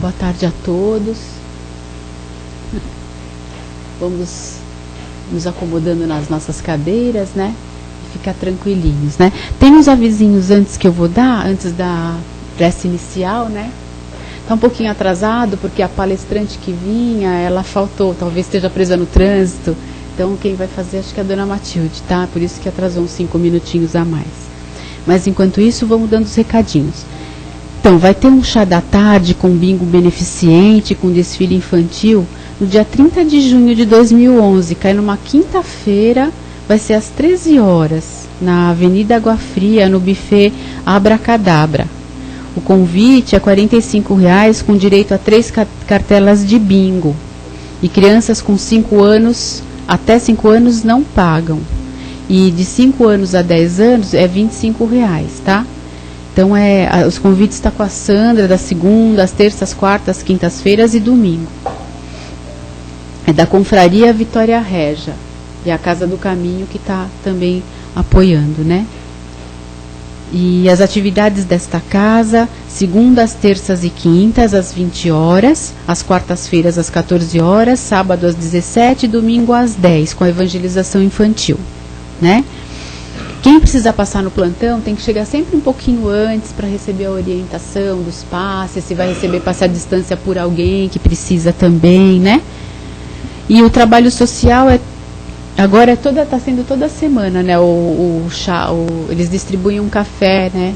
Boa tarde a todos. Vamos nos acomodando nas nossas cadeiras, né? E ficar tranquilinhos, né? Tem uns avisinhos antes que eu vou dar, antes da prece inicial, né? Está um pouquinho atrasado, porque a palestrante que vinha, ela faltou, talvez esteja presa no trânsito. Então, quem vai fazer, acho que é a dona Matilde, tá? Por isso que atrasou uns 5 minutinhos a mais. Mas, enquanto isso, vamos dando os recadinhos. Então, vai ter um chá da tarde com bingo beneficente, com desfile infantil, no dia 30 de junho de 2011, cai numa quinta-feira, vai ser às 13 horas, na Avenida Água Fria, no buffet Abracadabra. O convite é R$ 45,00, com direito a 3 cartelas de bingo. E crianças com 5 anos, até 5 anos, não pagam. E de 5 anos a 10 anos é R$ 25,00, tá? Então, os convites estão com a Sandra, das segundas, terças, quartas, quintas-feiras e domingo. É da Confraria Vitória Régia. E a Casa do Caminho que está também apoiando, né? E as atividades desta casa, segundas, terças e quintas, às 20 horas, às quartas-feiras, às 14 horas, sábado às 17 e domingo às 10, com a evangelização infantil, né? Quem precisar passar no plantão tem que chegar sempre um pouquinho antes para receber a orientação dos passes, se vai receber passe à distância por alguém que precisa também, né? E o trabalho social agora está sendo toda semana, né? Eles distribuem um café, né?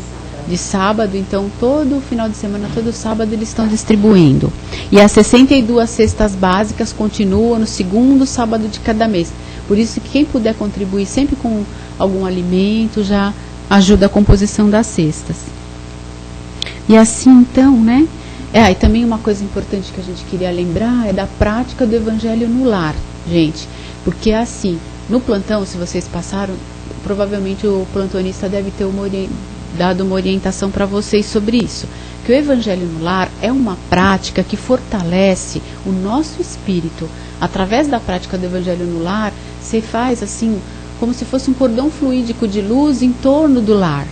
De sábado, então todo final de semana, todo sábado eles estão distribuindo. E as 62 cestas básicas continuam no segundo sábado de cada mês. Por isso que quem puder contribuir sempre com algum alimento já ajuda a composição das cestas. E assim então, né? E também uma coisa importante que a gente queria lembrar é da prática do Evangelho no lar, gente. Porque assim, no plantão, se vocês passaram, provavelmente o plantonista deve ter dado uma orientação para vocês sobre isso. Que o Evangelho no lar é uma prática que fortalece o nosso espírito. Através da prática do Evangelho no lar, você faz assim, como se fosse um cordão fluídico de luz em torno do lar,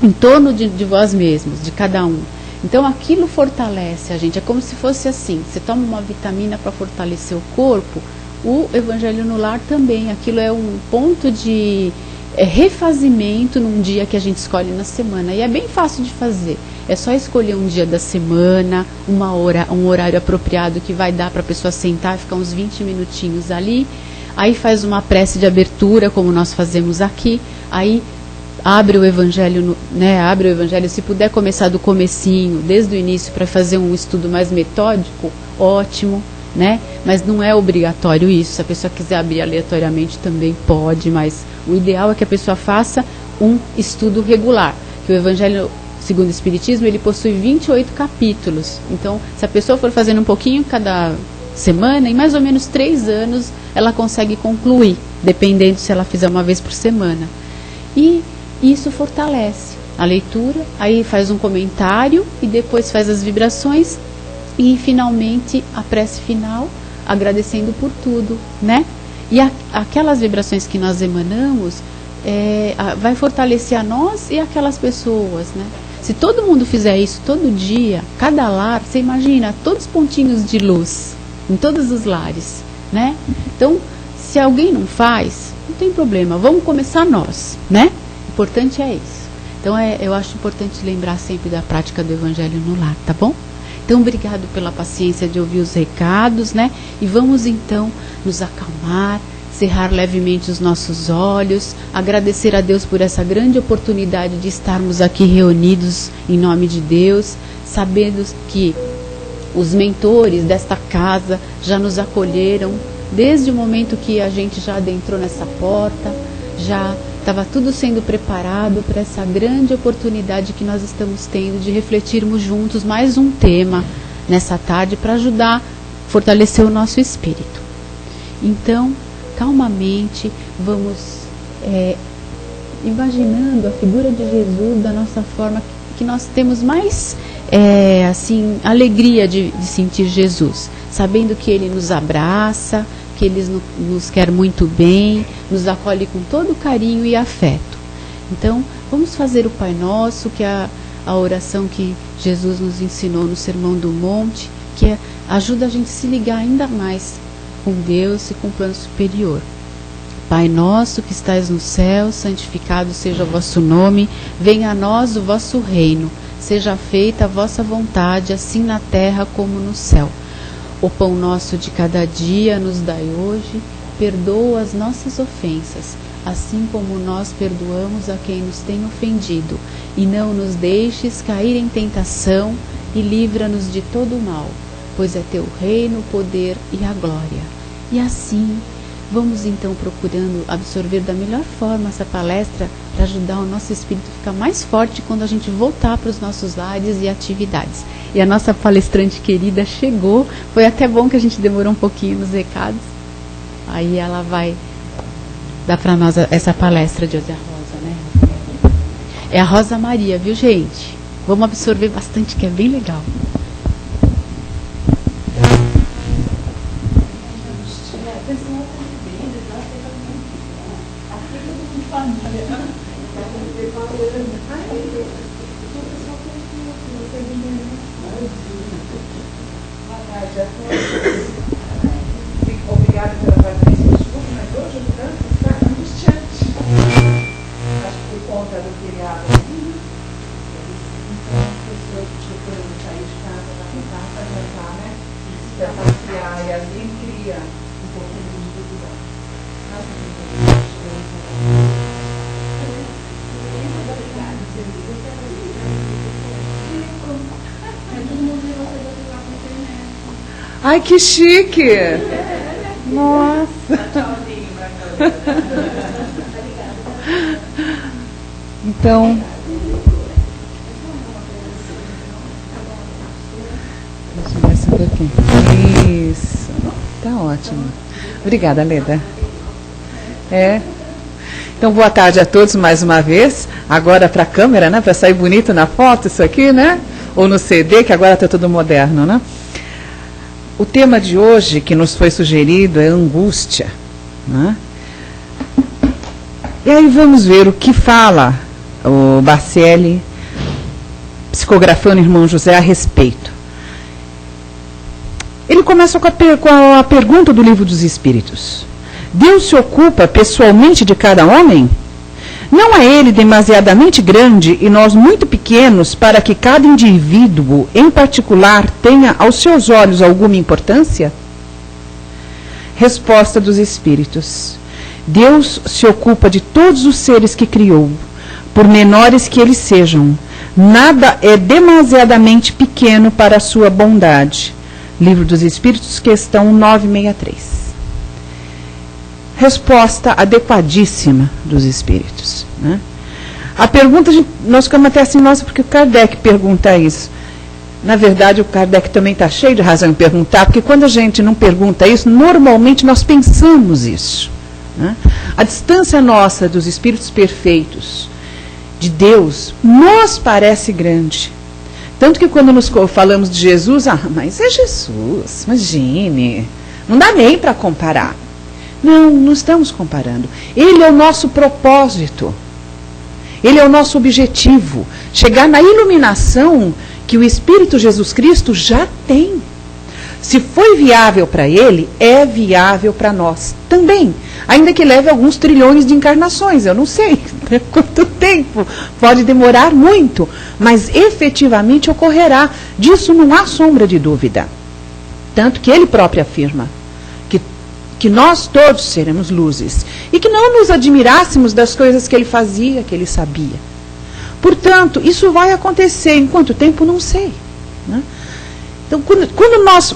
em torno de vós mesmos, de cada um. Então aquilo fortalece a gente, é como se fosse assim, você toma uma vitamina para fortalecer o corpo, o Evangelho no lar também, aquilo é um ponto de refazimento num dia que a gente escolhe na semana, e é bem fácil de fazer, é só escolher um dia da semana, um horário apropriado que vai dar para a pessoa sentar e ficar uns 20 minutinhos ali, aí faz uma prece de abertura, como nós fazemos aqui, aí abre o Evangelho, abre o Evangelho, se puder começar do comecinho, desde o início, para fazer um estudo mais metódico, ótimo, né? Mas não é obrigatório isso, se a pessoa quiser abrir aleatoriamente também pode, mas o ideal é que a pessoa faça um estudo regular, que o Evangelho segundo o Espiritismo, ele possui 28 capítulos, então se a pessoa for fazendo um pouquinho cada semana, em mais ou menos 3 anos ela consegue concluir, dependendo se ela fizer uma vez por semana. E isso fortalece a leitura, aí faz um comentário e depois faz as vibrações e finalmente a prece final, agradecendo por tudo, né? E aquelas vibrações que nós emanamos vai fortalecer a nós e aquelas pessoas, né? Se todo mundo fizer isso todo dia, cada lar, você imagina, todos os pontinhos de luz em todos os lares, né? Então, se alguém não faz, não tem problema, vamos começar nós, né? O importante é isso. Então, eu acho importante lembrar sempre da prática do Evangelho no lar, tá bom? Então, obrigado pela paciência de ouvir os recados, né? E vamos então nos acalmar, cerrar levemente os nossos olhos, agradecer a Deus por essa grande oportunidade de estarmos aqui reunidos em nome de Deus, sabendo que os mentores desta casa já nos acolheram desde o momento que a gente já adentrou nessa porta, já estava tudo sendo preparado para essa grande oportunidade que nós estamos tendo de refletirmos juntos mais um tema nessa tarde para ajudar a fortalecer o nosso espírito. Então, calmamente, vamos imaginando a figura de Jesus da nossa forma que nós temos mais alegria de sentir Jesus, sabendo que Ele nos abraça, que Ele nos quer muito bem, nos acolhe com todo carinho e afeto. Então, vamos fazer o Pai Nosso, que a a oração que Jesus nos ensinou no Sermão do Monte, que ajuda a gente a se ligar ainda mais com Deus e com o plano superior. Pai nosso que estais no céu, santificado seja o vosso nome, venha a nós o vosso reino, seja feita a vossa vontade, assim na terra como no céu. O pão nosso de cada dia nos dai hoje, perdoa as nossas ofensas, assim como nós perdoamos a quem nos tem ofendido, e não nos deixes cair em tentação, e livra-nos de todo o mal, pois é teu reino, o poder e a glória. E assim, vamos então procurando absorver da melhor forma essa palestra para ajudar o nosso espírito a ficar mais forte quando a gente voltar para os nossos lares e atividades. E a nossa palestrante querida chegou, foi até bom que a gente demorou um pouquinho nos recados. Aí ela vai dar para nós essa palestra de hoje, a Rosa, né? É a Rosa Maria, viu, gente? Vamos absorver bastante, que é bem legal. Obrigada pela paciência, desculpe, mas hoje o trânsito está angustiante. Acho que por conta do feriado. Então, as pessoas procurando sair de casa para tentar adiantar, né? Para passear e ali cria um pouquinho de dificuldade. Ai, que chique! Nossa! Então, deixa eu ver esse pouquinho. Isso, tá ótimo. Obrigada, Leda. Então, boa tarde a todos mais uma vez. Agora para a câmera, né? Para sair bonito na foto, isso aqui, né? Ou no CD, que agora está tudo moderno, né? O tema de hoje que nos foi sugerido é angústia, né? E aí vamos ver o que fala o Bacelli, psicografando o irmão José a respeito. Ele começa com a pergunta do Livro dos Espíritos. Deus se ocupa pessoalmente de cada homem? Não é ele demasiadamente grande e nós muito pequenos para que cada indivíduo, em particular, tenha aos seus olhos alguma importância? Resposta dos Espíritos. Deus se ocupa de todos os seres que criou, por menores que eles sejam. Nada é demasiadamente pequeno para a sua bondade. Livro dos Espíritos, questão 963. Resposta adequadíssima dos Espíritos, né? A pergunta, nós ficamos até assim, nossa, porque o Kardec pergunta isso. Na verdade, o Kardec também está cheio de razão em perguntar, porque quando a gente não pergunta isso, normalmente nós pensamos isso, né? A distância nossa dos Espíritos perfeitos, de Deus, nos parece grande. Tanto que quando nos falamos de Jesus, mas é Jesus, imagine, não dá nem para comparar. Não estamos comparando. Ele é o nosso propósito. Ele é o nosso objetivo. Chegar na iluminação que o Espírito Jesus Cristo já tem. Se foi viável para ele, é viável para nós também. Ainda que leve alguns trilhões de encarnações. Eu não sei quanto tempo. Pode demorar muito. Mas efetivamente ocorrerá. Disso não há sombra de dúvida. Tanto que ele próprio afirma que nós todos seremos luzes, e que não nos admirássemos das coisas que ele fazia, que ele sabia. Portanto, isso vai acontecer em quanto tempo, não sei, né? Então, quando nós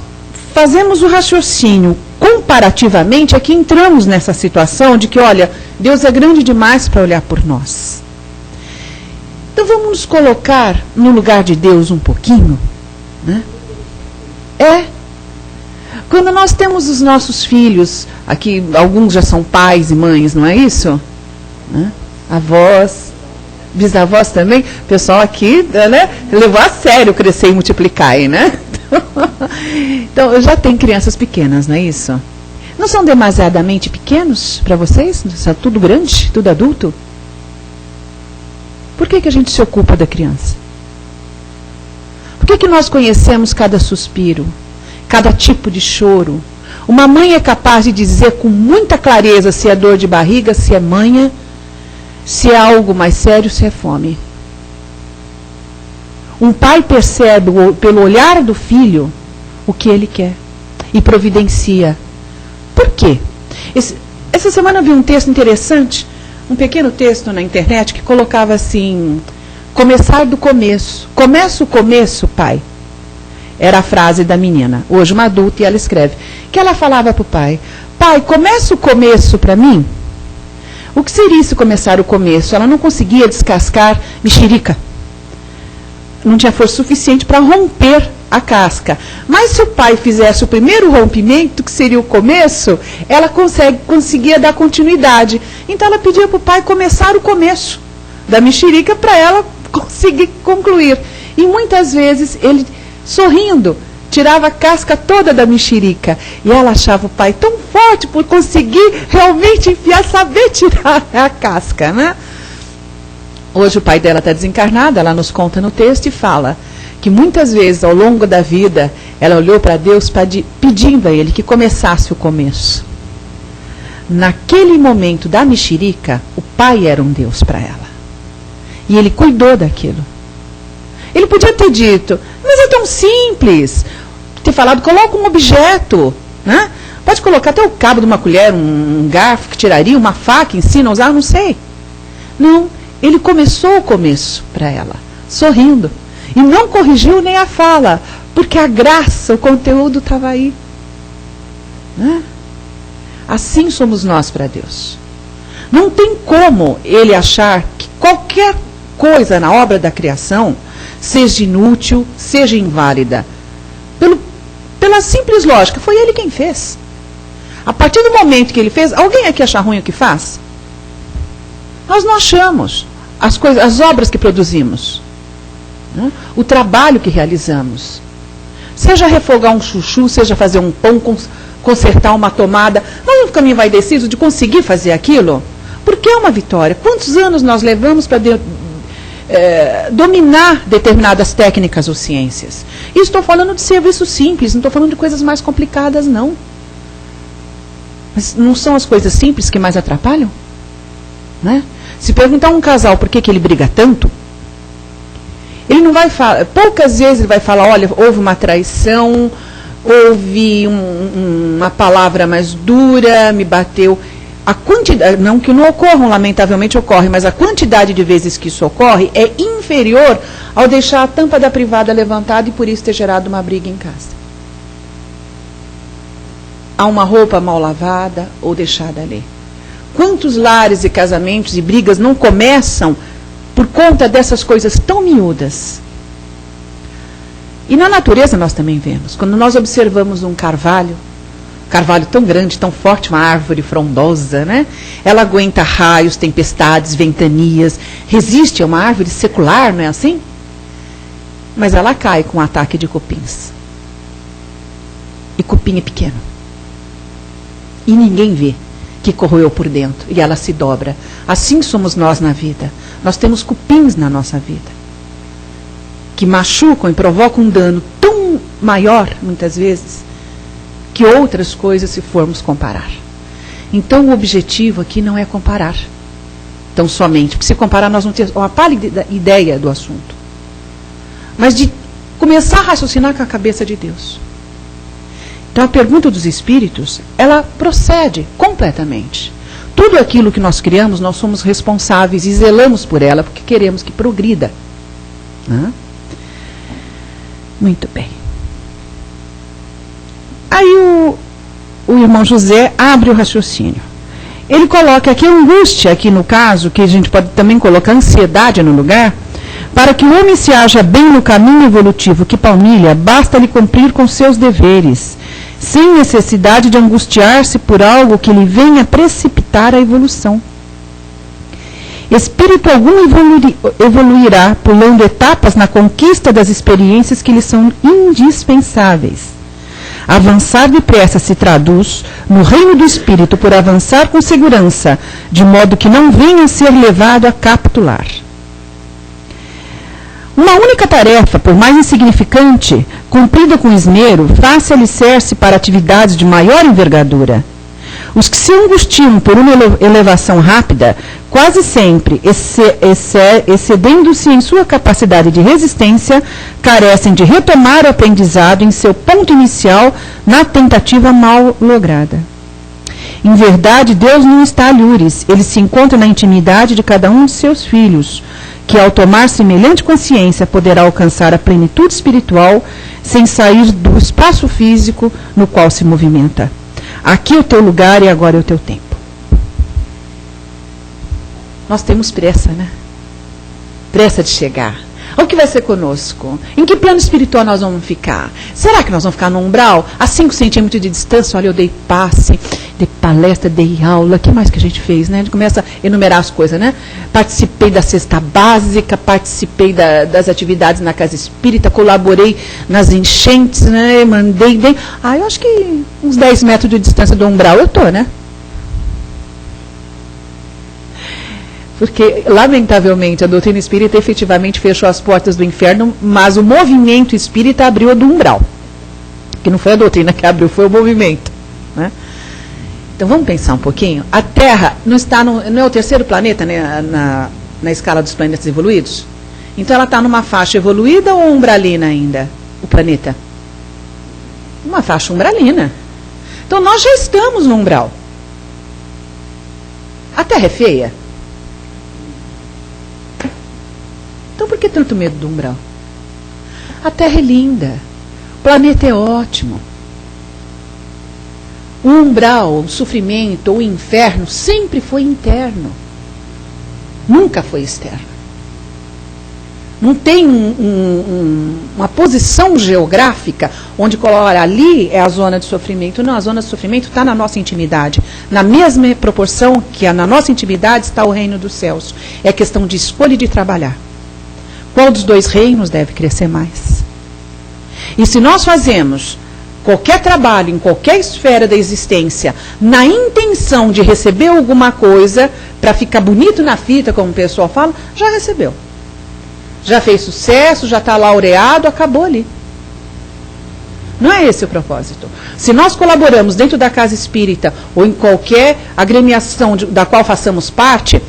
fazemos o raciocínio comparativamente, é que entramos nessa situação de que, olha, Deus é grande demais para olhar por nós. Então, vamos nos colocar no lugar de Deus um pouquinho, né? Quando nós temos os nossos filhos, aqui alguns já são pais e mães, não é isso? Né? Avós, bisavós também, o pessoal aqui, né, levou a sério crescer e multiplicar aí, né? Então, eu já tenho crianças pequenas, não é isso? Não são demasiadamente pequenos para vocês? São tudo grande, tudo adulto? Por que a gente se ocupa da criança? que nós conhecemos cada suspiro, cada tipo de choro? Uma mãe é capaz de dizer com muita clareza se é dor de barriga, se é manha, se é algo mais sério, se é fome. Um pai percebe pelo olhar do filho o que ele quer e providencia. Por quê? Essa semana eu vi um texto interessante, um pequeno texto na internet que colocava assim: começar do começo. Começa o começo, pai. Era a frase da menina, hoje uma adulta, e ela escreve, que ela falava para o pai: pai, começa o começo para mim? O que seria isso, começar o começo? Ela não conseguia descascar mexerica. Não tinha força suficiente para romper a casca. Mas se o pai fizesse o primeiro rompimento, que seria o começo, ela conseguia dar continuidade. Então ela pedia para o pai começar o começo da mexerica para ela conseguir concluir. E muitas vezes ele, sorrindo, tirava a casca toda da mexerica. E ela achava o pai tão forte por conseguir realmente enfiar, saber tirar a casca, né? Hoje o pai dela está desencarnado, ela nos conta no texto e fala que muitas vezes ao longo da vida ela olhou para Deus pedindo a Ele que começasse o começo. Naquele momento da mexerica, o pai era um Deus para ela. E Ele cuidou daquilo. Ele podia ter dito, mas é tão simples. Ter falado, coloca um objeto, né? Pode colocar até o cabo de uma colher, um garfo que tiraria, uma faca, ensina a usar, não sei. Não, ele começou o começo para ela, sorrindo. E não corrigiu nem a fala, porque a graça, o conteúdo estava aí. Né? Assim somos nós para Deus. Não tem como ele achar que qualquer coisa na obra da criação seja inútil, seja inválida. Pela simples lógica, foi ele quem fez. A partir do momento que ele fez, alguém aqui acha ruim o que faz? Nós não achamos as obras que produzimos, né? O trabalho que realizamos. Seja refogar um chuchu, seja fazer um pão, consertar uma tomada, nós não ficamos envaidecidos de conseguir fazer aquilo? Porque é uma vitória. Quantos anos nós levamos para dominar determinadas técnicas ou ciências? E estou falando de serviço simples, não estou falando de coisas mais complicadas, não. Mas não são as coisas simples que mais atrapalham? Né? Se perguntar a um casal por que ele briga tanto, ele não vai falar, poucas vezes ele vai falar, olha, houve uma traição, houve uma palavra mais dura, me bateu. A quantidade, não que não ocorram, lamentavelmente ocorre, mas a quantidade de vezes que isso ocorre é inferior ao deixar a tampa da privada levantada e por isso ter gerado uma briga em casa. Há uma roupa mal lavada ou deixada ali. Quantos lares e casamentos e brigas não começam por conta dessas coisas tão miúdas? E na natureza nós também vemos. Quando nós observamos um carvalho tão grande, tão forte, uma árvore frondosa, né? Ela aguenta raios, tempestades, ventanias, resiste, é uma árvore secular, não é assim? Mas ela cai com um ataque de cupins. E cupim é pequeno. E ninguém vê que corroeu por dentro, e ela se dobra. Assim somos nós na vida. Nós temos cupins na nossa vida, que machucam e provocam um dano tão maior, muitas vezes, que outras coisas se formos comparar. Então o objetivo aqui não é comparar tão somente, porque se comparar nós não temos uma pálida ideia do assunto, mas de começar a raciocinar com a cabeça de Deus. Então a pergunta dos espíritos, ela procede completamente. Tudo aquilo que nós criamos, nós somos responsáveis e zelamos por ela, porque queremos que progrida. Muito bem. Aí o irmão José abre o raciocínio. Ele coloca aqui a angústia, aqui no caso, que a gente pode também colocar ansiedade no lugar, para que o homem se aja bem no caminho evolutivo que palmilha, basta-lhe cumprir com seus deveres, sem necessidade de angustiar-se por algo que lhe venha precipitar a evolução. Espírito algum evoluirá, pulando etapas na conquista das experiências que lhe são indispensáveis. Avançar depressa se traduz, no reino do espírito, por avançar com segurança, de modo que não venha a ser levado a capitular. Uma única tarefa, por mais insignificante, cumprida com esmero, faz-se alicerce para atividades de maior envergadura. Os que se angustiam por uma elevação rápida, quase sempre excedendo-se em sua capacidade de resistência, carecem de retomar o aprendizado em seu ponto inicial na tentativa mal lograda. Em verdade, Deus não está alhures, ele se encontra na intimidade de cada um de seus filhos, que ao tomar semelhante consciência poderá alcançar a plenitude espiritual sem sair do espaço físico no qual se movimenta. Aqui é o teu lugar e agora é o teu tempo. Nós temos pressa, né? Pressa de chegar. O que vai ser conosco? Em que plano espiritual nós vamos ficar? Será que nós vamos ficar no umbral? A 5 centímetros de distância, olha, eu dei passe, dei palestra, dei aula. O que mais que a gente fez, né? A gente começa a enumerar as coisas, né? Participei da cesta básica, participei das atividades na casa espírita, colaborei nas enchentes, né? Mandei bem. Eu acho que uns 10 metros de distância do umbral eu tô, né? Porque, lamentavelmente, a doutrina espírita efetivamente fechou as portas do inferno, mas o movimento espírita abriu a do umbral. Que não foi a doutrina que abriu, foi o movimento. Né? Então, vamos pensar um pouquinho. A Terra não é o terceiro planeta, né, na escala dos planetas evoluídos? Então, ela está numa faixa evoluída ou umbralina ainda, o planeta? Uma faixa umbralina. Então, nós já estamos no umbral. A Terra é feia? Então, por que tanto medo do umbral? A Terra é linda, o planeta é ótimo. O umbral, o sofrimento, o inferno sempre foi interno. Nunca foi externo. Não tem uma posição geográfica onde coloca ali é a zona de sofrimento. Não, a zona de sofrimento está na nossa intimidade. Na mesma proporção que na nossa intimidade está o reino dos céus. É questão de escolha e de trabalhar. Qual dos dois reinos deve crescer mais? E se nós fazemos qualquer trabalho, em qualquer esfera da existência, na intenção de receber alguma coisa, para ficar bonito na fita, como o pessoal fala, já recebeu. Já fez sucesso, já está laureado, acabou ali. Não é esse o propósito. Se nós colaboramos dentro da casa espírita, ou em qualquer agremiação da qual façamos parte,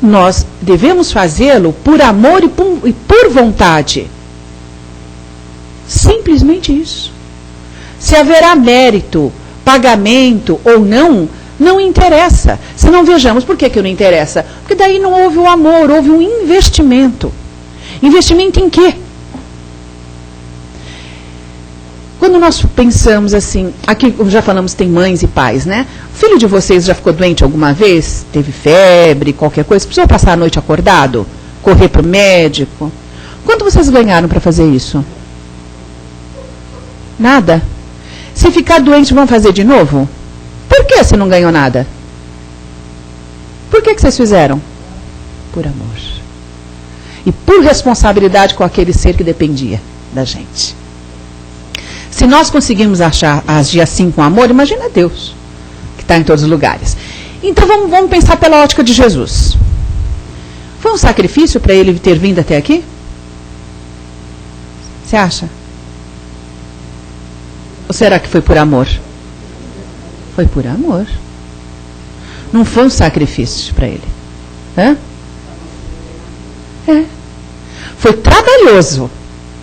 nós devemos fazê-lo por amor e por vontade. Simplesmente isso. Se haverá mérito, pagamento ou não, não interessa. Se não vejamos, por que não interessa? Porque daí não houve o amor, houve um investimento. Investimento em quê? Quando nós pensamos assim, aqui já falamos tem mães e pais, né? O filho de vocês já ficou doente alguma vez? Teve febre, qualquer coisa? Precisou passar a noite acordado? Correr para o médico? Quanto vocês ganharam para fazer isso? Nada. Se ficar doente, vão fazer de novo? Por que você não ganhou nada? Por que vocês fizeram? Por amor. E por responsabilidade com aquele ser que dependia da gente. Se nós conseguimos agir assim com amor, imagina Deus, que está em todos os lugares. Então vamos pensar pela ótica de Jesus. Foi um sacrifício para ele ter vindo até aqui? Você acha? Ou será que foi por amor? Foi por amor. Não foi um sacrifício para ele. Hã? É. Foi trabalhoso,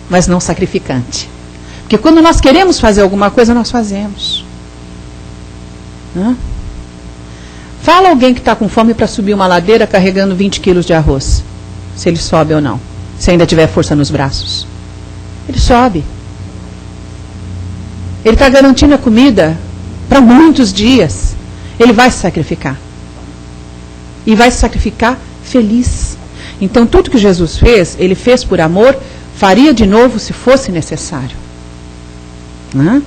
mas não sacrificante. Porque quando nós queremos fazer alguma coisa, nós fazemos. Hã? Fala alguém que está com fome para subir uma ladeira carregando 20 quilos de arroz. Se ele sobe ou não. Se ainda tiver força nos braços. Ele sobe. Ele está garantindo a comida para muitos dias. Ele vai se sacrificar. E vai se sacrificar feliz. Então, tudo que Jesus fez, ele fez por amor, faria de novo se fosse necessário. Né?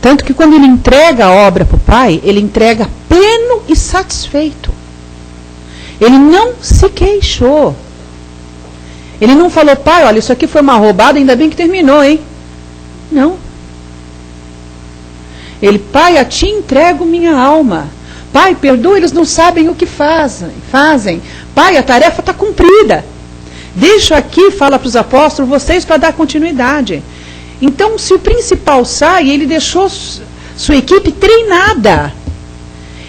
Tanto que quando ele entrega a obra para o Pai, ele entrega pleno e satisfeito. Ele não se queixou. Ele não falou, Pai, olha, isso aqui foi uma roubada, ainda bem que terminou, hein? Não. Ele, Pai, a ti entrego minha alma. Pai, perdoa, eles não sabem o que fazem. Pai, a tarefa está cumprida. Deixo aqui, fala para os apóstolos, vocês para dar continuidade. Então, se o principal sai, ele deixou sua equipe treinada.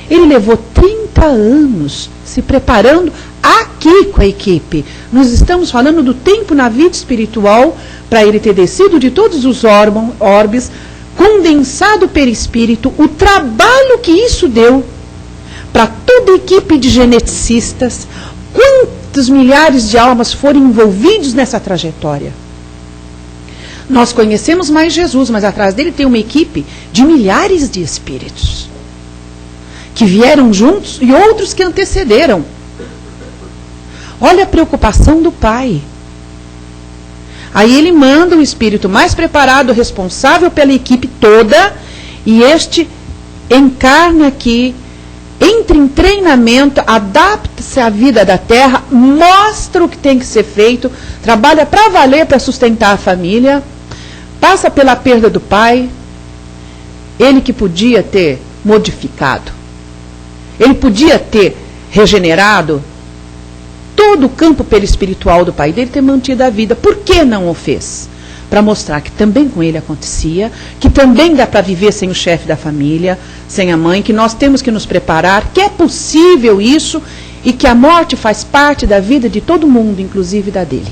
Ele levou 30 anos se preparando aqui com a equipe. Nós estamos falando do tempo na vida espiritual para ele ter descido de todos os orbes, condensado o perispírito, o trabalho que isso deu para toda a equipe de geneticistas, quantos milhares de almas foram envolvidos nessa trajetória. Nós conhecemos mais Jesus, mas atrás dele tem uma equipe de milhares de espíritos que vieram juntos e outros que antecederam. Olha a preocupação do Pai. Aí ele manda o espírito mais preparado, responsável pela equipe toda, e este encarna aqui, entra em treinamento, adapta-se à vida da Terra, mostra o que tem que ser feito, trabalha para valer, para sustentar a família, passa pela perda do pai, ele que podia ter modificado, ele podia ter regenerado todo o campo perispiritual do pai dele, ter mantido a vida. Por que não o fez? Para mostrar que também com ele acontecia, que também dá para viver sem o chefe da família, sem a mãe, que nós temos que nos preparar, que é possível isso e que a morte faz parte da vida de todo mundo, inclusive da dele.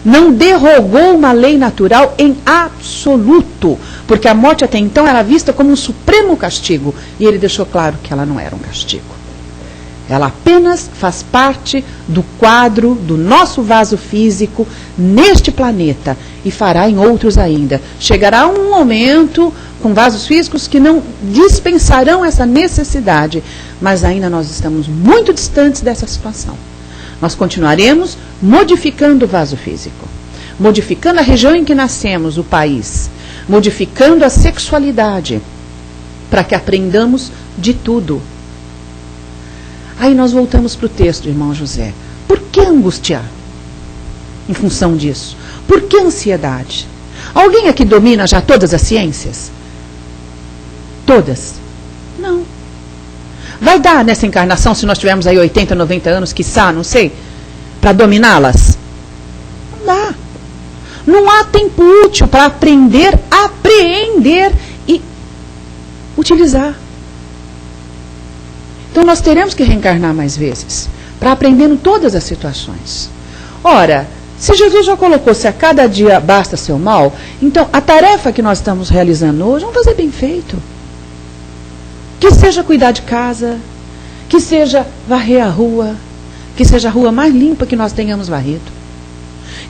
Não derrogou uma lei natural em absoluto, porque a morte até então era vista como um supremo castigo, e ele deixou claro que ela não era um castigo. Ela apenas faz parte do quadro do nosso vaso físico neste planeta e fará em outros ainda. Chegará um momento com vasos físicos que não dispensarão essa necessidade, mas ainda nós estamos muito distantes dessa situação. Nós continuaremos modificando o vaso físico, modificando a região em que nascemos, o país, modificando a sexualidade, para que aprendamos de tudo. Aí nós voltamos para o texto, irmão José. Por que angustiar? Em função disso. Por que ansiedade? Alguém aqui domina já todas as ciências? Todas? Não. Vai dar nessa encarnação, se nós tivermos aí 80, 90 anos, quiçá, não sei, para dominá-las? Não dá. Não há tempo útil para aprender, apreender e utilizar. Então nós teremos que reencarnar mais vezes, para aprender em todas as situações. Ora, se Jesus já colocou, se a cada dia basta seu mal, então a tarefa que nós estamos realizando hoje, vamos fazer bem feito. Que seja cuidar de casa, que seja varrer a rua, que seja a rua mais limpa que nós tenhamos varrido.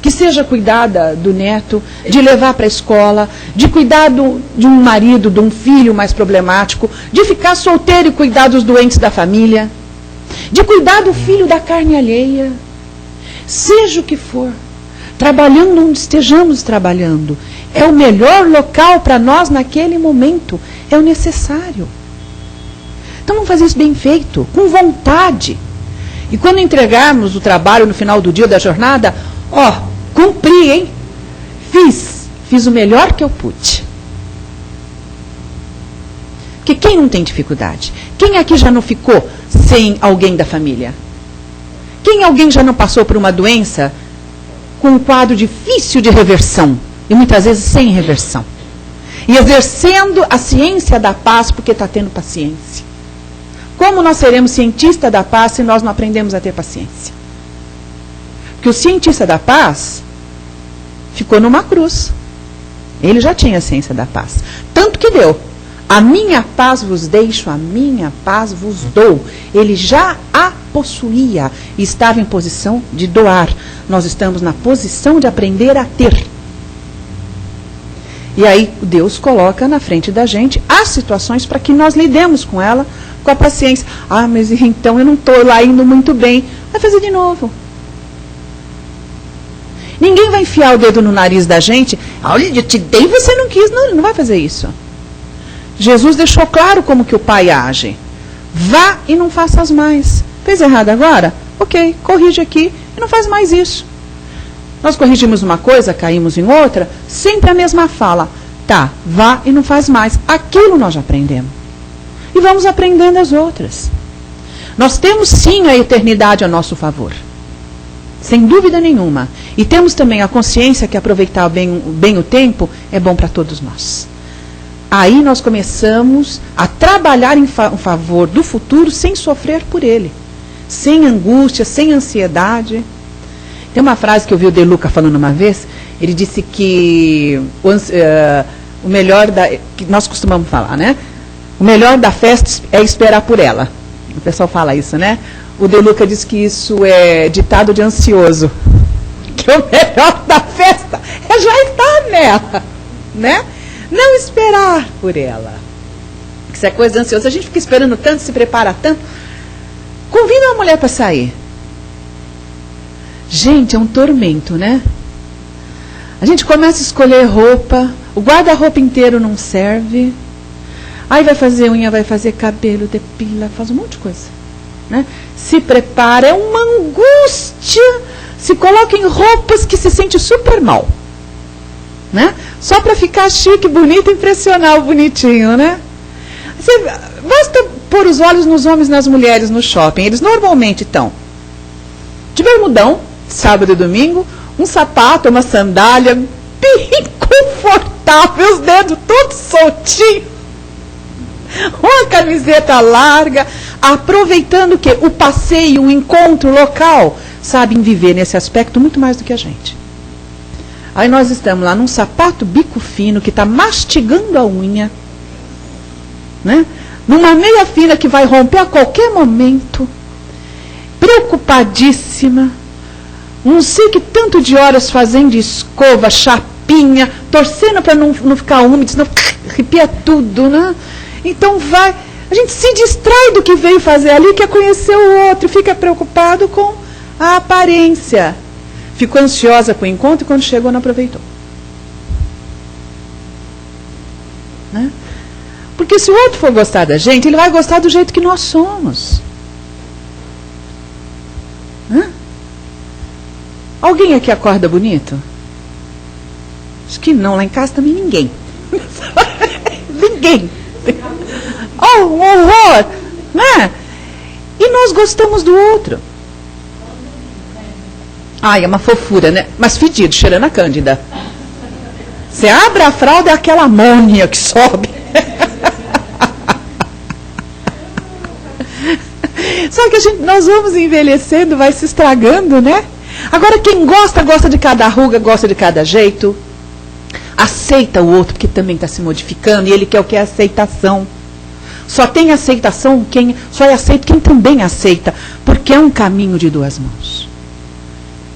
Que seja cuidar do neto, de levar para a escola, de cuidar de um marido, de um filho mais problemático, de ficar solteiro e cuidar dos doentes da família, de cuidar do filho da carne alheia. Seja o que for, trabalhando onde estejamos trabalhando, é o melhor local para nós naquele momento, é o necessário. Então vamos fazer isso bem feito, com vontade. E quando entregarmos o trabalho no final do dia, da jornada, cumpri, hein? Fiz o melhor que eu pude. Porque quem não tem dificuldade? Quem aqui já não ficou sem alguém da família? Quem alguém já não passou por uma doença com um quadro difícil de reversão? E muitas vezes sem reversão. E exercendo a ciência da paz porque está tendo paciência. Como nós seremos cientistas da paz se nós não aprendemos a ter paciência? Porque o cientista da paz ficou numa cruz. Ele já tinha a ciência da paz. Tanto que deu. A minha paz vos deixo, a minha paz vos dou. Ele já a possuía e estava em posição de doar. Nós estamos na posição de aprender a ter. E aí Deus coloca na frente da gente as situações para que nós lidemos com ela com a paciência. Mas então eu não estou lá indo muito bem. Vai fazer de novo. Ninguém vai enfiar o dedo no nariz da gente. Olha, eu te dei e você não quis. Não, ele não vai fazer isso. Jesus deixou claro como que o Pai age. Vá e não faças mais. Fez errado agora? Ok, corrige aqui e não faz mais isso. Nós corrigimos uma coisa, caímos em outra, sempre a mesma fala. Tá, vá e não faz mais. Aquilo nós já aprendemos. E vamos aprendendo as outras. Nós temos sim a eternidade a nosso favor. sem dúvida nenhuma. E temos também a consciência que aproveitar bem o tempo é bom para todos nós. Aí nós começamos a trabalhar em favor do futuro sem sofrer por ele, sem angústia, sem ansiedade. Tem uma frase que eu vi o De Luca falando uma vez, ele disse que o melhor que nós costumamos falar, né? O melhor da festa é esperar por ela. O pessoal fala isso, né? O De Luca diz que isso é ditado de ansioso. Que o melhor da festa é já estar nela, né? Não esperar por ela. Isso é coisa ansiosa. A gente fica esperando tanto, se prepara tanto. Convida uma mulher para sair. Gente, é um tormento, né? A gente começa a escolher roupa, o guarda-roupa inteiro não serve. Aí vai fazer unha, vai fazer cabelo, depila, faz um monte de coisa, né? Se prepara, é uma angústia. Se coloca em roupas que se sente super mal, né? Só para ficar chique, bonito, impressionar o bonitinho, né? Basta pôr os olhos nos homens e nas mulheres no shopping. Eles normalmente estão de bermudão, sábado e domingo, um sapato, uma sandália, bem confortável, os dedos todos soltinhos, uma camiseta larga, aproveitando o quê? O passeio, o encontro local. Sabem viver nesse aspecto muito mais do que a gente. Aí nós estamos lá num sapato bico fino que está mastigando a unha, né? Numa meia fina que vai romper a qualquer momento, preocupadíssima, não sei que tanto de horas fazendo escova, chapinha, torcendo para não ficar úmido, senão arrepia tudo, né? Então a gente se distrai do que veio fazer ali, quer conhecer o outro, fica preocupado com a aparência. Ficou ansiosa com o encontro e quando chegou não aproveitou. Né? Porque se o outro for gostar da gente, ele vai gostar do jeito que nós somos. Né? Alguém aqui acorda bonito? Acho que não, lá em casa também ninguém. Ninguém. Oh, um horror! Né? E nós gostamos do outro. Ai, é uma fofura, né? Mas fedido, cheirando a Cândida. Você abre a fralda, é aquela amônia que sobe. Só que nós vamos envelhecendo, vai se estragando, né? Agora, quem gosta, gosta de cada ruga, gosta de cada jeito. Aceita o outro, porque também está se modificando, e ele quer o que é aceitação. Só tem aceitação só é aceito quem também aceita, porque é um caminho de duas mãos.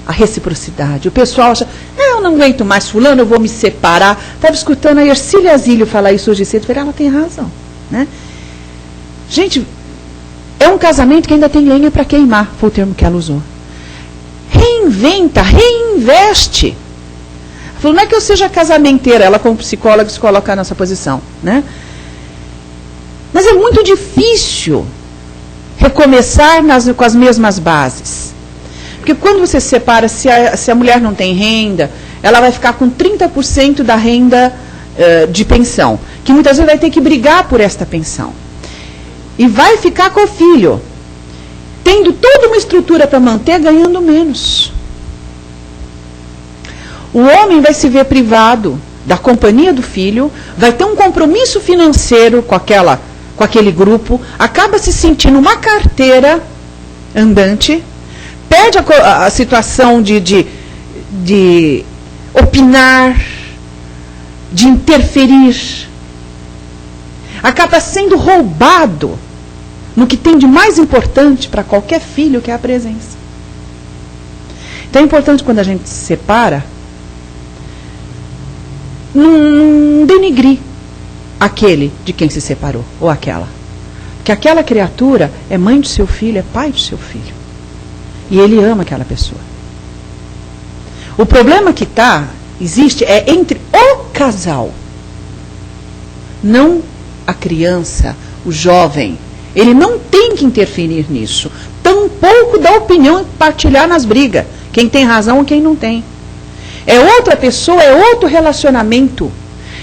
A reciprocidade. O pessoal acha, eu não aguento mais fulano, eu vou me separar. Estava escutando a Ercília Zílio falar isso hoje cedo, ela tem razão. Né? Gente, é um casamento que ainda tem lenha para queimar, foi o termo que ela usou. Reinventa, reinveste. Ela falou, não é que eu seja casamenteira, ela como psicóloga se coloca nessa posição. Né? Mas é muito difícil recomeçar com as mesmas bases. Porque quando você se separa, se a mulher não tem renda, ela vai ficar com 30% da renda de pensão, que muitas vezes vai ter que brigar por esta pensão. E vai ficar com o filho, tendo toda uma estrutura para manter, ganhando menos. O homem vai se ver privado da companhia do filho, vai ter um compromisso financeiro com aquele grupo, acaba se sentindo uma carteira andante, perde a situação de opinar, de interferir. Acaba sendo roubado no que tem de mais importante para qualquer filho, que é a presença. Então é importante quando a gente se separa, não denigrir aquele de quem se separou, ou aquela. Porque aquela criatura é mãe do seu filho, é pai do seu filho. E ele ama aquela pessoa. O problema que existe é entre o casal. Não a criança, o jovem. Ele não tem que interferir nisso. Tampouco dá opinião e partilhar nas brigas. Quem tem razão ou quem não tem. É outra pessoa, é outro relacionamento.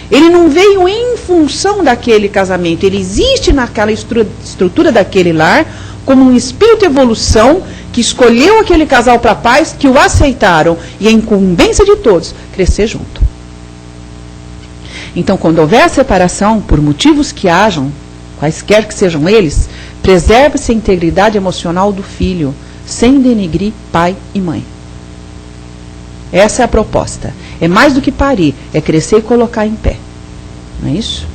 Ele não veio em função daquele casamento. Ele existe naquela estrutura daquele lar como um espírito de evolução que escolheu aquele casal para a paz, que o aceitaram, e a incumbência de todos, crescer junto. Então, quando houver a separação, por motivos que hajam, quaisquer que sejam eles, preserve-se a integridade emocional do filho, sem denegrir pai e mãe. Essa é a proposta. É mais do que parir, é crescer e colocar em pé. Não é isso?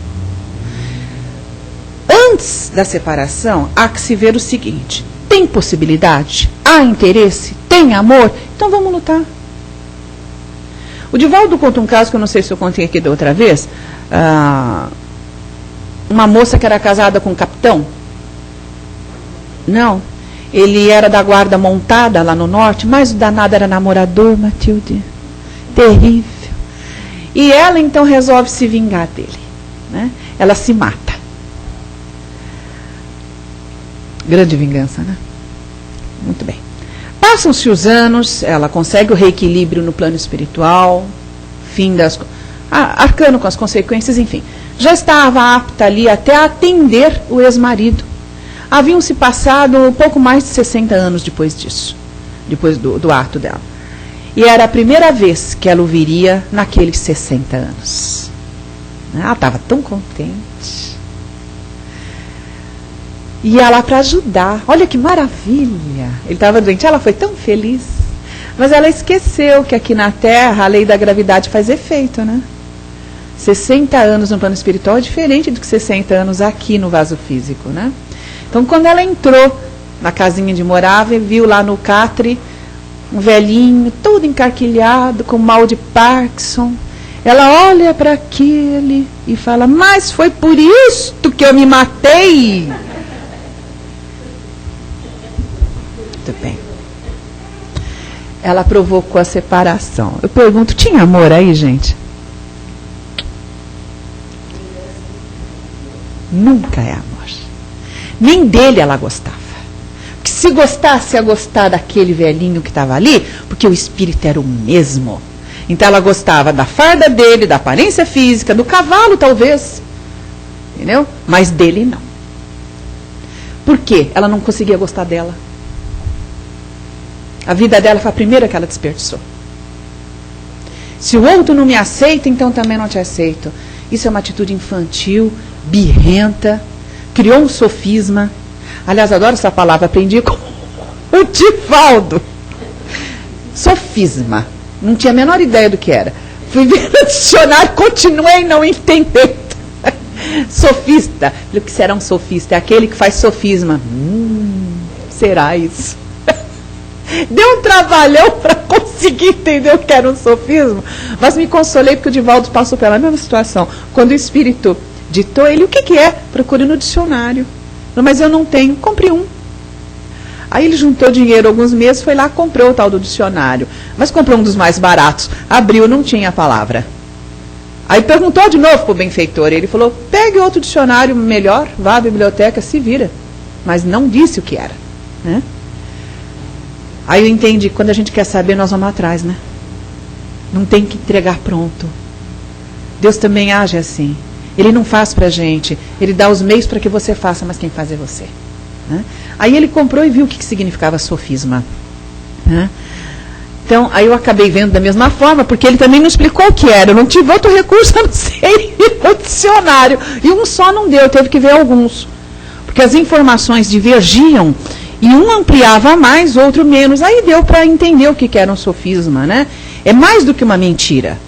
Antes da separação, há que se ver o seguinte: tem possibilidade? Há interesse? Tem amor? Então vamos lutar. O Divaldo conta um caso que eu não sei se eu contei aqui da outra vez. Uma moça que era casada com um capitão. Não. Ele era da guarda montada lá no norte, mas o danado era namorador, Matilde. Terrível. E ela então resolve se vingar dele. Né? Ela se mata. Grande vingança, né? Muito bem. Passam-se os anos, ela consegue o reequilíbrio no plano espiritual, fim das... arcano com as consequências, enfim. Já estava apta ali até a atender o ex-marido. Haviam se passado um pouco mais de 60 anos depois disso, depois do ato dela. E era a primeira vez que ela o viria naqueles 60 anos. Ela estava tão contente. Ia lá para ajudar. Olha que maravilha. Ele estava doente, ela foi tão feliz. Mas ela esqueceu que aqui na Terra a lei da gravidade faz efeito, né? 60 anos no plano espiritual é diferente do que 60 anos aqui no vaso físico, né? Então, quando ela entrou na casinha de morava e viu lá no catre um velhinho, todo encarquilhado, com mal de Parkinson, ela olha para aquele e fala: mas foi por isto que eu me matei. Muito bem. Ela provocou a separação. Eu pergunto, tinha amor aí, gente? Nunca é amor. Nem dele ela gostava. Porque se gostasse, ia gostar daquele velhinho que estava ali, porque o espírito era o mesmo. Então ela gostava da farda dele, da aparência física, do cavalo talvez. Entendeu? Mas dele não. Por quê? Ela não conseguia gostar dela. A vida dela foi a primeira que ela desperdiçou. Se o outro não me aceita, então também não te aceito. Isso é uma atitude infantil, birrenta, criou um sofisma. Aliás, adoro essa palavra, aprendi com o Divaldo. Sofisma. Não tinha a menor ideia do que era. Fui ver no dicionário, continuei não entendendo. Sofista. O que será um sofista? É aquele que faz sofisma. Será isso? Deu um trabalhão para conseguir entender o que era um sofisma, mas me consolei porque o Divaldo passou pela mesma situação. Quando o espírito ditou ele, o que é? Procure no dicionário. Não, mas eu não tenho, compre um. Aí ele juntou dinheiro alguns meses, foi lá, comprou o tal do dicionário, mas comprou um dos mais baratos, abriu, não tinha a palavra. Aí perguntou de novo para o benfeitor, ele falou: pegue outro dicionário melhor, vá à biblioteca, se vira. Mas não disse o que era, né? Aí eu entendi, quando a gente quer saber, nós vamos atrás, né? Não tem que entregar pronto. Deus também age assim. Ele não faz pra gente, ele dá os meios para que você faça, mas quem faz é você. Né? Aí ele comprou e viu o que significava sofisma. Né? Então, aí eu acabei vendo da mesma forma, porque ele também não explicou o que era. Eu não tive outro recurso, eu não sei, no dicionário. E um só não deu, teve que ver alguns. Porque as informações divergiam. E um ampliava mais, outro menos. Aí deu para entender o que era um sofisma, né? É mais do que uma mentira.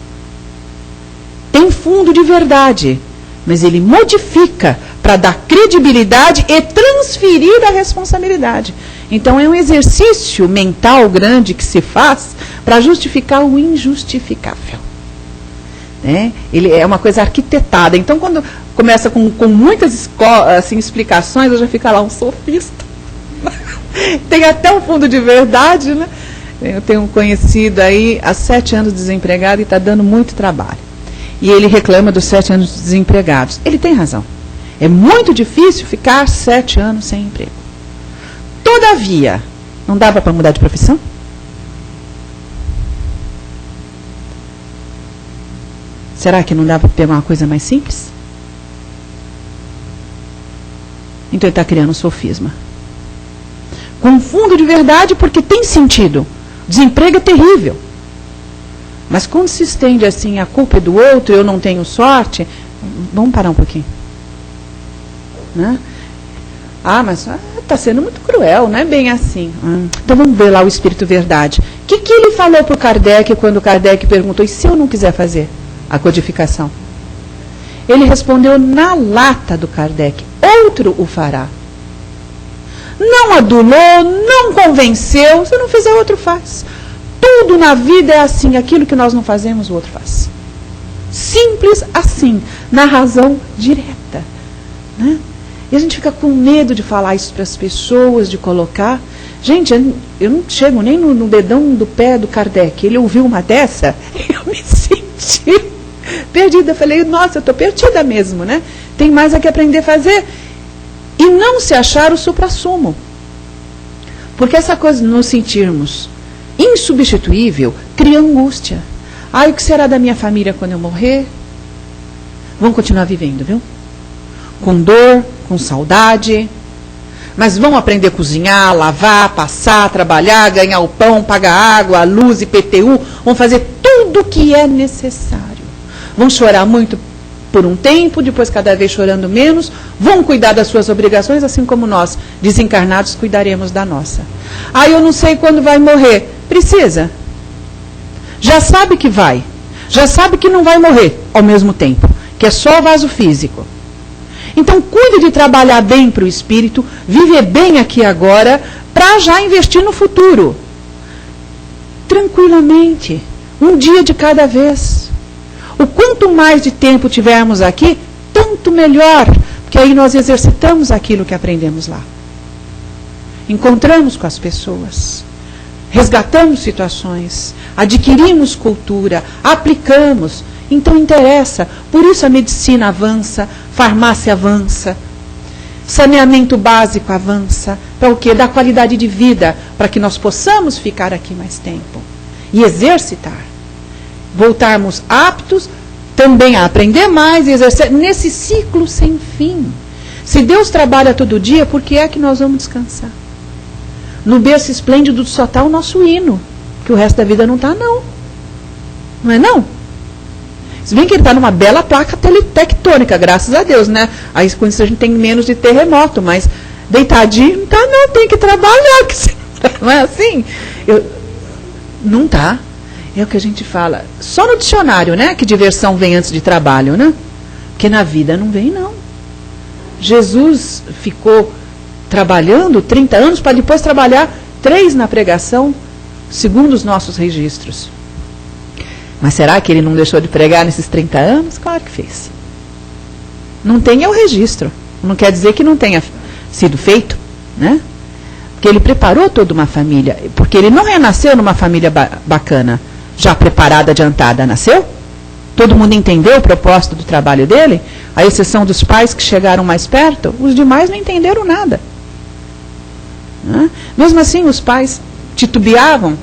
Tem fundo de verdade. Mas ele modifica para dar credibilidade e transferir a responsabilidade. Então é um exercício mental grande que se faz para justificar o injustificável. Né? Ele é uma coisa arquitetada. Então quando começa com muitas assim, explicações, eu já fico lá um sofista. Tem até um fundo de verdade, né? Eu tenho um conhecido aí, há 7 anos desempregado e está dando muito trabalho. E ele reclama dos 7 anos desempregados. Ele tem razão. É muito difícil ficar 7 anos sem emprego. Todavia, não dava para mudar de profissão? Será que não dava para pegar uma coisa mais simples? Então ele está criando um sofisma. num fundo de verdade, porque tem sentido. Desemprego é terrível. Mas quando se estende assim, a culpa é do outro, eu não tenho sorte, vamos parar um pouquinho. Né? Ah, mas está sendo muito cruel, não é bem assim. Então vamos ver lá o Espírito Verdade. O que ele falou para o Kardec quando o Kardec perguntou, e se eu não quiser fazer a codificação? Ele respondeu na lata do Kardec, outro o fará. Não adulou, não convenceu, se não fizer, outro faz. Tudo na vida é assim, aquilo que nós não fazemos, o outro faz. Simples assim, na razão direta. Né? E a gente fica com medo de falar isso para as pessoas, de colocar. Gente, eu não chego nem no dedão do pé do Kardec. Ele ouviu uma dessa, eu me senti perdida. Eu falei, nossa, eu estou perdida mesmo, né? Tem mais a que aprender a fazer. E não se achar o suprassumo. Porque essa coisa de nos sentirmos insubstituível cria angústia. Ai, o que será da minha família quando eu morrer? Vão continuar vivendo, viu? Com dor, com saudade. Mas vão aprender a cozinhar, lavar, passar, trabalhar, ganhar o pão, pagar água, a luz, IPTU. Vão fazer tudo o que é necessário. Vão chorar muito por um tempo, depois cada vez chorando menos. Vão cuidar das suas obrigações, assim como nós, desencarnados, cuidaremos da nossa. Ah, eu não sei quando vai morrer. Precisa. Já sabe que vai. Já sabe que não vai morrer ao mesmo tempo. Que é só o vaso físico. Então, cuide de trabalhar bem para o espírito, viver bem aqui agora, para já investir no futuro. Tranquilamente. Um dia de cada vez. O quanto mais de tempo tivermos aqui, tanto melhor. Porque aí nós exercitamos aquilo que aprendemos lá. Encontramos com as pessoas. Resgatamos situações. Adquirimos cultura. Aplicamos. Então interessa. Por isso a medicina avança. Farmácia avança. Saneamento básico avança. Para o quê? Dar qualidade de vida. Para que nós possamos ficar aqui mais tempo. E exercitar. Voltarmos aptos também a aprender mais e exercer nesse ciclo sem fim. Se Deus trabalha todo dia, por que é que nós vamos descansar? No berço esplêndido só está o nosso hino, que o resto da vida não está, não. Não é não? Se bem que ele está numa bela placa tectônica, graças a Deus, né? Aí com isso a gente tem menos de terremoto, mas deitadinho não está não, tem que trabalhar, não é assim? Não está. É o que a gente fala. Só no dicionário, né? Que diversão vem antes de trabalho, né? Porque na vida não vem, não. Jesus ficou trabalhando 30 anos para depois trabalhar 3 na pregação, segundo os nossos registros. Mas será que ele não deixou de pregar nesses 30 anos? Claro que fez. Não tem o registro. Não quer dizer que não tenha sido feito, né? Porque ele preparou toda uma família. Porque ele não renasceu numa família bacana, já preparada, adiantada. Nasceu? Todo mundo entendeu o propósito do trabalho dele? À exceção dos pais que chegaram mais perto, os demais não entenderam nada. Mesmo assim, os pais titubeavam.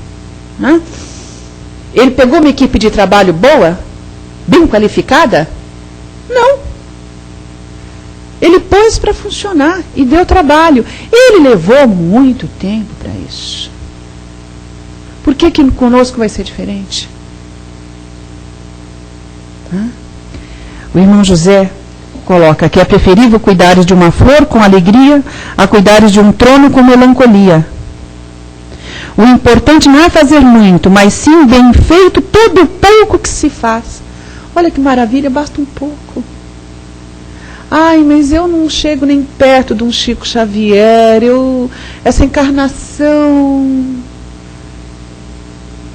Ele pegou uma equipe de trabalho boa, bem qualificada? Não. Ele pôs para funcionar e deu trabalho. Ele levou muito tempo para isso. Por que conosco vai ser diferente? O irmão José coloca que é preferível cuidares de uma flor com alegria a cuidares de um trono com melancolia. O importante não é fazer muito, mas sim bem feito todo o pouco que se faz. Olha que maravilha, basta um pouco. Ai, mas eu não chego nem perto de um Chico Xavier, essa encarnação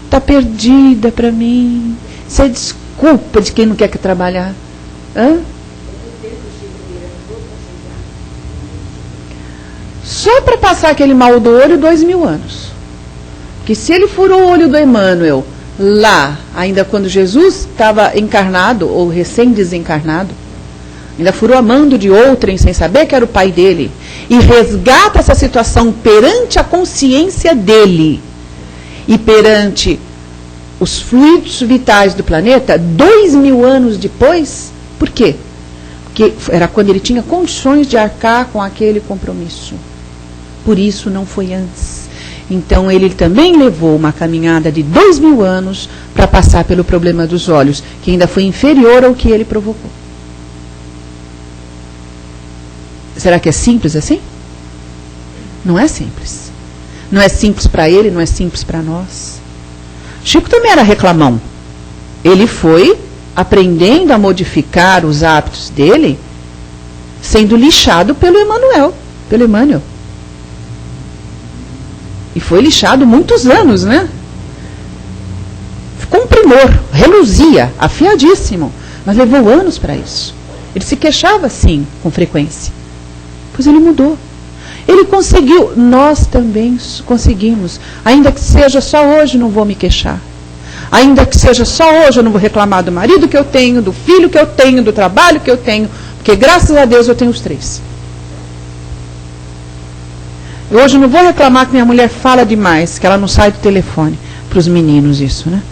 está perdida para mim. Isso é desculpa de quem não quer que trabalhar. Só para passar aquele mal do olho, 2000 anos. Que se ele furou o olho do Emmanuel lá, ainda quando Jesus estava encarnado, ou recém-desencarnado, ainda furou a mão de outrem sem saber que era o pai dele, e resgata essa situação perante a consciência dele e perante os fluidos vitais do planeta, 2000 anos depois. Por quê? Porque era quando ele tinha condições de arcar com aquele compromisso. Por isso não foi antes. Então ele também levou uma caminhada de 2000 anos para passar pelo problema dos olhos, que ainda foi inferior ao que ele provocou. Será que é simples assim? Não é simples. Não é simples para ele, não é simples para nós. Chico também era reclamão. Ele foi aprendendo a modificar os hábitos dele, sendo lixado pelo Emmanuel. E foi lixado muitos anos, né? Ficou um primor, reluzia, afiadíssimo. Mas levou anos para isso. Ele se queixava, sim, com frequência. Pois ele mudou. Ele conseguiu, nós também conseguimos. Ainda que seja só hoje, não vou me queixar. Ainda que seja só hoje, eu não vou reclamar do marido que eu tenho, do filho que eu tenho, do trabalho que eu tenho. Porque graças a Deus eu tenho os 3. Hoje eu não vou reclamar que minha mulher fala demais, que ela não sai do telefone. Para os meninos isso, né?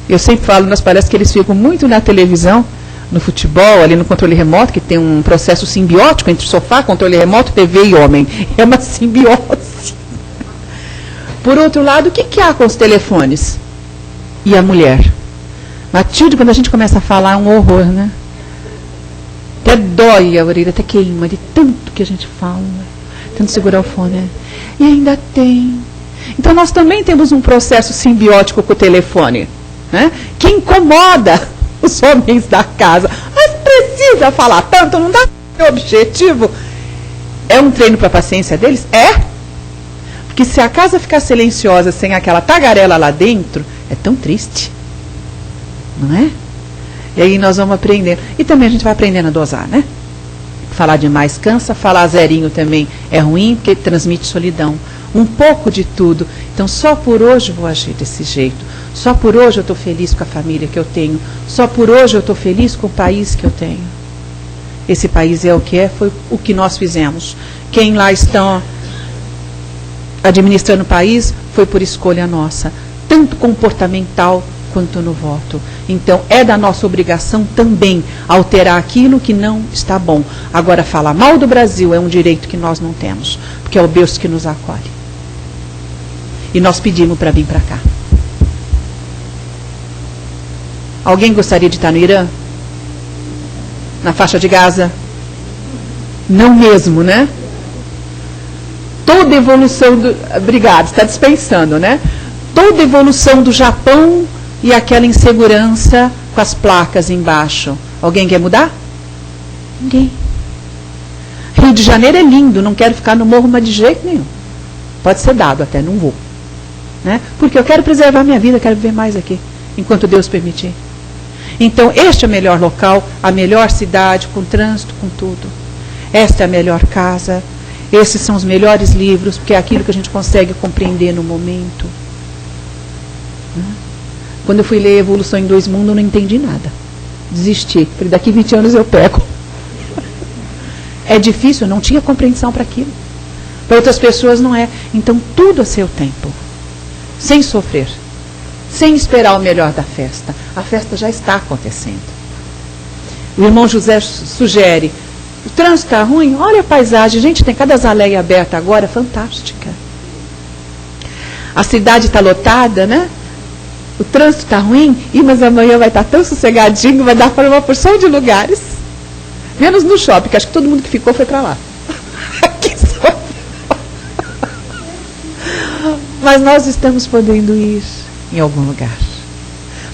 Eu sempre falo nas palestras que eles ficam muito na televisão, no futebol, ali no controle remoto, que tem um processo simbiótico entre sofá, controle remoto, TV e homem. É uma simbiose. Por outro lado, o que há com os telefones? E a mulher? Matilde, quando a gente começa a falar, é um horror, né? Até dói a orelha, até queima de tanto que a gente fala. Tentando segurar o fone. Né? E ainda tem. Então nós também temos um processo simbiótico com o telefone, né? Que incomoda os homens da casa. Mas precisa falar tanto, não dá objetivo. É um treino para a paciência deles? É. Porque se a casa ficar silenciosa sem aquela tagarela lá dentro, é tão triste. Não é? E aí nós vamos aprendendo. E também a gente vai aprendendo a dosar, né? Falar demais cansa, falar zerinho também é ruim, porque transmite solidão. Um pouco de tudo. Então, só por hoje eu vou agir desse jeito. Só por hoje eu estou feliz com a família que eu tenho. Só por hoje eu estou feliz com o país que eu tenho. Esse país é o que é, foi o que nós fizemos. Quem lá estão administrando o país foi por escolha nossa. Tanto comportamental quanto no voto. Então, é da nossa obrigação também alterar aquilo que não está bom. Agora, falar mal do Brasil é um direito que nós não temos, porque é o berço que nos acolhe. E nós pedimos para vir para cá. Alguém gostaria de estar no Irã? Na faixa de Gaza? Não mesmo, né? Toda evolução do... Obrigado, está dispensando, né? Toda evolução do Japão e aquela insegurança com as placas embaixo. Alguém quer mudar? Ninguém. Rio de Janeiro é lindo, não quero ficar no morro, mas de jeito nenhum. Pode ser dado até, não vou. Né? Porque eu quero preservar minha vida, quero viver mais aqui, enquanto Deus permitir. Então, este é o melhor local, a melhor cidade, com trânsito, com tudo. Esta é a melhor casa, esses são os melhores livros, porque é aquilo que a gente consegue compreender no momento. Quando eu fui ler Evolução em 2 Mundos, eu não entendi nada. Desisti. Falei, daqui 20 anos eu pego. É difícil, eu não tinha compreensão para aquilo. Para outras pessoas não é. Então, tudo a seu tempo. Sem sofrer. Sem esperar o melhor da festa. A festa já está acontecendo. O irmão José sugere, o trânsito está ruim? Olha a paisagem. Gente, tem cada azaleia aberta agora, fantástica. A cidade está lotada, né? O trânsito está ruim, mas amanhã vai estar tão sossegadinho, vai dar para uma porção de lugares. Menos no shopping, que acho que todo mundo que ficou foi para lá. Aqui só. Mas nós estamos podendo ir em algum lugar.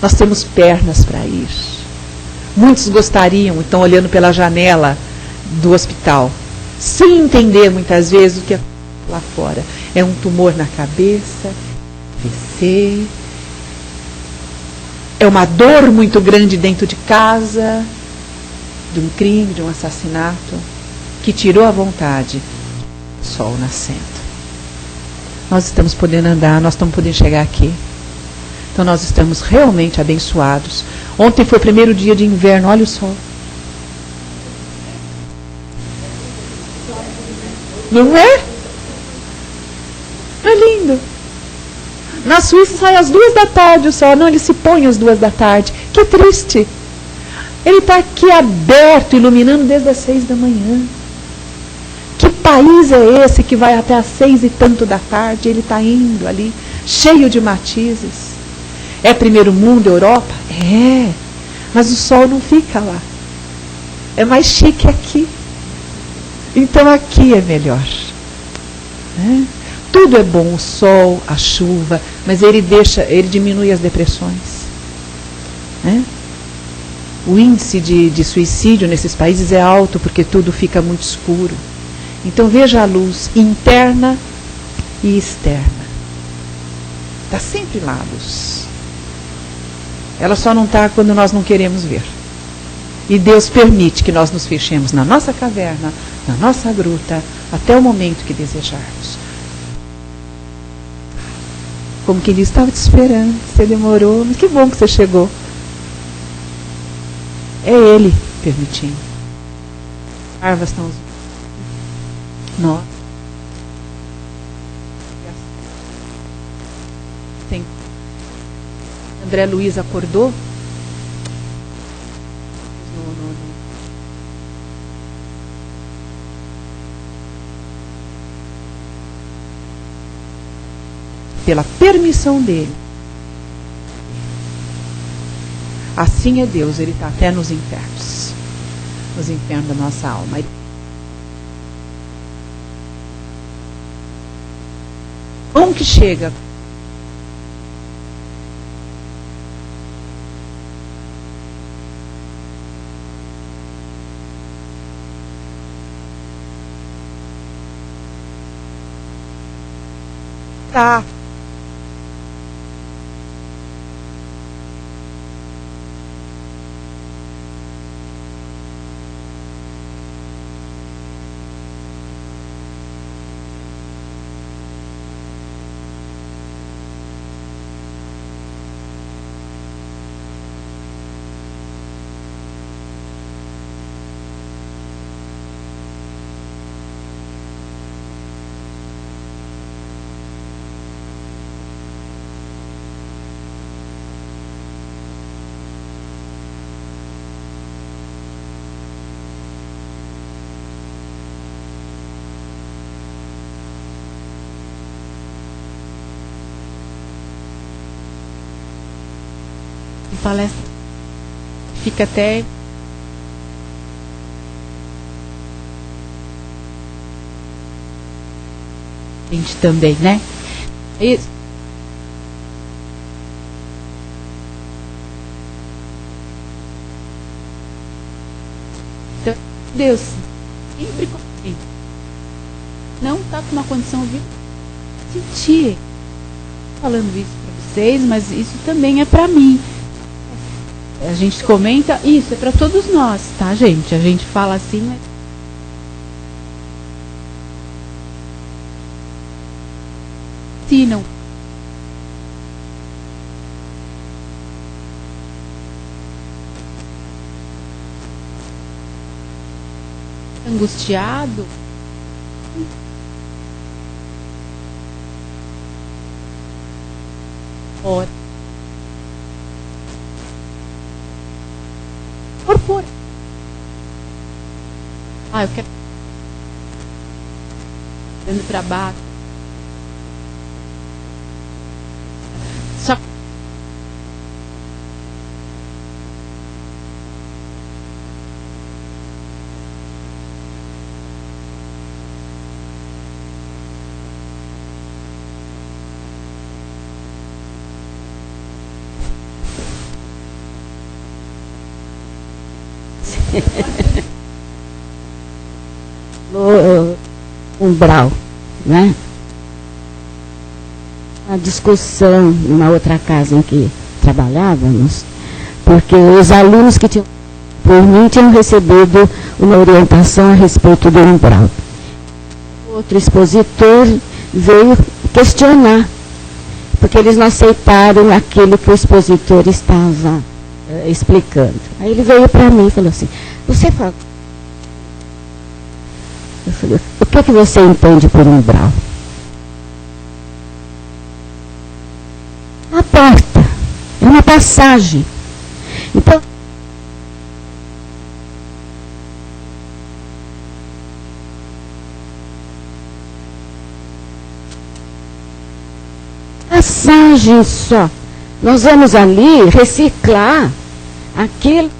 Nós temos pernas para ir. Muitos gostariam, estão olhando pela janela do hospital, sem entender muitas vezes o que é lá fora. É um tumor na cabeça, AVC. É uma dor muito grande dentro de casa, de um crime, de um assassinato, que tirou a vontade do sol nascendo. Nós estamos podendo andar, nós estamos podendo chegar aqui. Então nós estamos realmente abençoados. Ontem foi o primeiro dia de inverno, olha o sol. Não é? É lindo. Na Suíça sai às 2 da tarde o sol. Não, ele se põe às 2 da tarde. Que triste. Ele está aqui aberto, iluminando desde as 6 da manhã. Que país é esse que vai até às 6 e tanto da tarde? Ele está indo ali, cheio de matizes. É primeiro mundo, Europa? É, mas o sol não fica lá. É mais chique aqui. Então aqui é melhor. Né? Tudo é bom, o sol, a chuva, mas ele diminui as depressões. Né? O índice de suicídio nesses países é alto porque tudo fica muito escuro. Então veja a luz interna e externa. Está sempre lá a luz. Ela só não está quando nós não queremos ver. E Deus permite que nós nos fechemos na nossa caverna, na nossa gruta, até o momento que desejarmos. Como que ele estava te esperando, você demorou, mas que bom que você chegou. É Ele permitindo. Arvas estão nós. Tem. André Luiz acordou. Pela permissão dele. Assim é Deus, Ele está até nos infernos da nossa alma. Como que chega? Tá. Palestra fica até gente também, né? Isso. Então, Deus sempre comigo. Não está com uma condição viva. Sentir. Falando isso para vocês, mas isso também é para mim. A gente comenta, isso é para todos nós, tá, gente? A gente fala assim, mas se não angustiado, ora. Corpora. Eu quero dando para baixo. Só umbral, né? A discussão numa outra casa em que trabalhávamos, porque os alunos que tinham por mim tinham recebido uma orientação a respeito do umbral. Outro expositor veio questionar, porque eles não aceitaram aquilo que o expositor estava explicando. Aí ele veio para mim e falou assim, você fala... Eu falei, o que é que você entende por umbral? A porta, é uma passagem. Então, mensagem só. Nós vamos ali reciclar aquilo.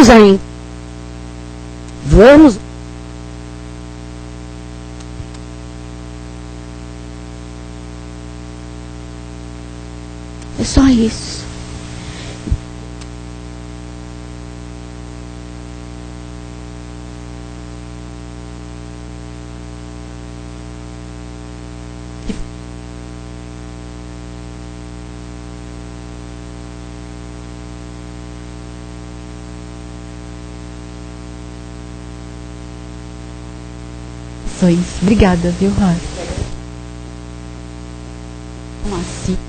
Vamos aí. Vamos. É só isso. Obrigada, viu, Rosa? Assim.